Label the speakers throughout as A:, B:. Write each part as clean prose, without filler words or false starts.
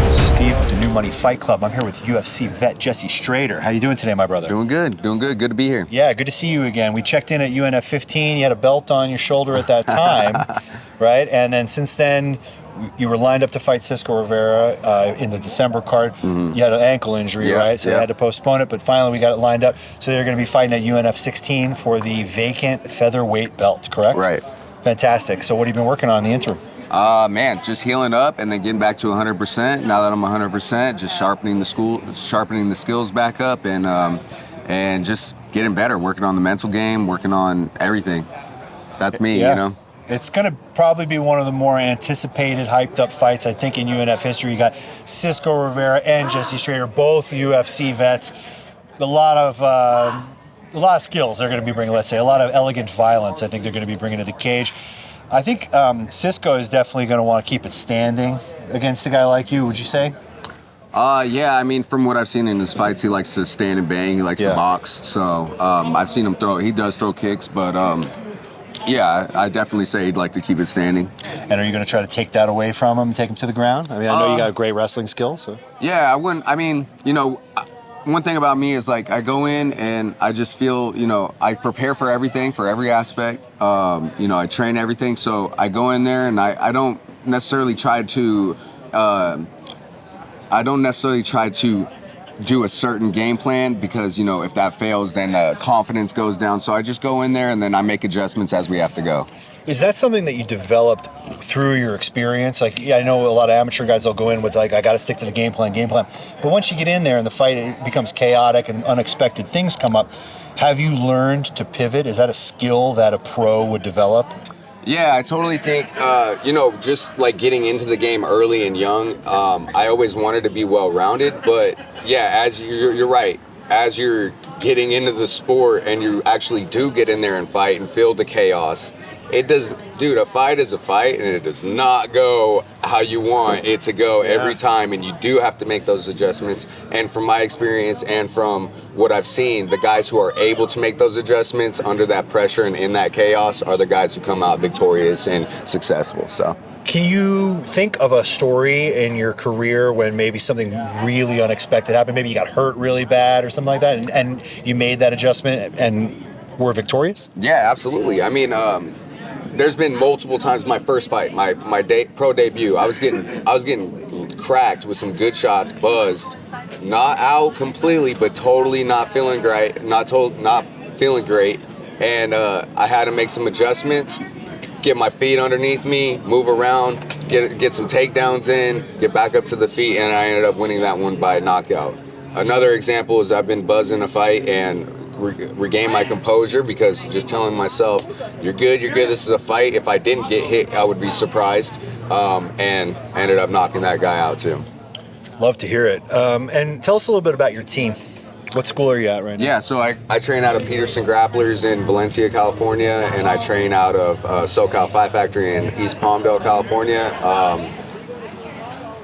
A: This is Steve with the New Money Fight Club. I'm here with UFC vet Jesse Strader. How you doing today, my brother?
B: Doing good. Good to be here.
A: Yeah, good to see you again. We checked in at UNF 15. You had a belt on your shoulder at that time, right? And then since then, you were lined up to fight Cisco Rivera in the December card. You had an ankle injury, right? So they had to postpone it, but finally we got it lined up. So you're going to be fighting at UNF 16 for the vacant featherweight belt, correct?
B: Right.
A: Fantastic. So what have you been working on in the interim?
B: Man, just healing up and then getting back to 100%. Now that I'm 100%, just sharpening the skills back up, and just getting better, working on the mental game, working on everything. That's me, you know.
A: It's going to probably be one of the more anticipated, hyped up fights, I think, in UNF history. You got Cisco Rivera and Jesse Strader, both UFC vets. A lot of skills they're going to be bringing, let's say. A lot of elegant violence I think they're going to be bringing to the cage. I think Cisco is definitely going to want to keep it standing against a guy like you, would you say?
B: Yeah, I mean, from what I've seen in his fights, he likes to stand and bang. He likes to box. So I've seen him he does throw kicks, but yeah, I definitely say he'd like to keep it standing.
A: And are you going to try to take that away from him, take him to the ground? I mean, I know you got great wrestling skills. So.
B: Yeah, I wouldn't. I mean, you know, one thing about me is, like, I go in and I just feel, you know, I prepare for everything, for every aspect. You know, I train everything. So I go in there and I don't necessarily try to do a certain game plan, because, you know, if that fails, then confidence goes down. So I just go in there and then I make adjustments as we have to go.
A: Is that something that you developed through your experience? Like, yeah, I know a lot of amateur guys, they'll go in with, like, I got to stick to the game plan. But once you get in there and the fight, it becomes chaotic and unexpected things come up. Have you learned to pivot? Is that a skill that a pro would develop?
B: Yeah, I totally think, you know, just like getting into the game early and young, I always wanted to be well-rounded. But yeah, as you're right. As you're getting into the sport and you actually do get in there and fight and feel the chaos, a fight is a fight, and it does not go how you want it to go every time, and you do have to make those adjustments. And from my experience and from what I've seen, the guys who are able to make those adjustments under that pressure and in that chaos are the guys who come out victorious and successful. So.
A: Can you think of a story in your career when maybe something really unexpected happened? Maybe you got hurt really bad or something like that, and you made that adjustment and were victorious?
B: Yeah, absolutely. I mean, there's been multiple times. My first fight, my pro debut, I was getting cracked with some good shots, buzzed, not out completely, but totally not feeling great, not feeling great, and I had to make some adjustments. Get my feet underneath me, move around, get some takedowns in, get back up to the feet, and I ended up winning that one by knockout. Another example is I've been buzzing a fight and regain my composure, because just telling myself, you're good, this is a fight. If I didn't get hit, I would be surprised, and ended up knocking that guy out too.
A: Love to hear it. And tell us a little bit about your team. What school are you at right now?
B: Yeah, so I train out of Peterson Grapplers in Valencia, California, and I train out of SoCal Fight Factory in East Palmdale, California.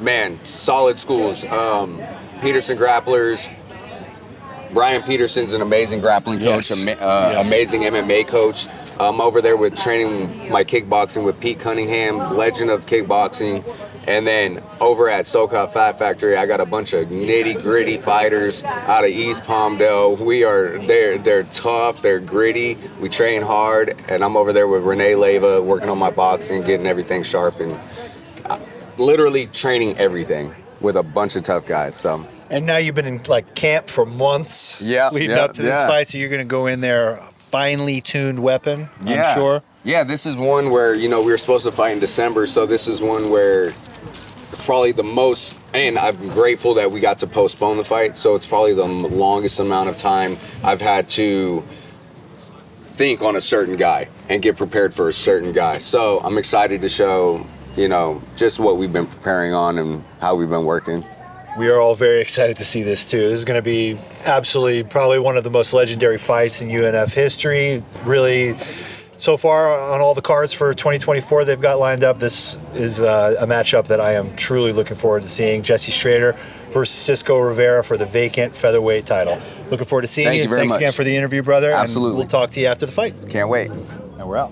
B: Man, solid schools. Peterson Grapplers. Brian Peterson's an amazing grappling coach, amazing MMA coach. I'm over there with training my kickboxing with Pete Cunningham, legend of kickboxing. And then over at SoCal Fight Factory, I got a bunch of nitty-gritty fighters out of East Palmdale. They're tough, they're gritty, we train hard, and I'm over there with Renee Leyva working on my boxing, getting everything sharp, and literally training everything with a bunch of tough guys. So.
A: And now you've been in like camp for months leading up to this fight, so you're going to go in there finely tuned weapon, I'm sure.
B: Yeah, this is one where, you know, we were supposed to fight in December, so this is one where probably the most, and I'm grateful that we got to postpone the fight, so it's probably the longest amount of time I've had to think on a certain guy and get prepared for a certain guy. So I'm excited to show, you know, just what we've been preparing on and how we've been working.
A: We are all very excited to see this too. This is going to be absolutely probably one of the most legendary fights in UNF history. Really, so far on all the cards for 2024 they've got lined up, this is a matchup that I am truly looking forward to seeing. Jesse Strader versus Cisco Rivera for the vacant featherweight title. Looking forward to seeing you.
B: Thank you very much.
A: Thanks again for the interview, brother.
B: Absolutely.
A: And we'll talk to you after the fight.
B: Can't wait.
A: And we're out.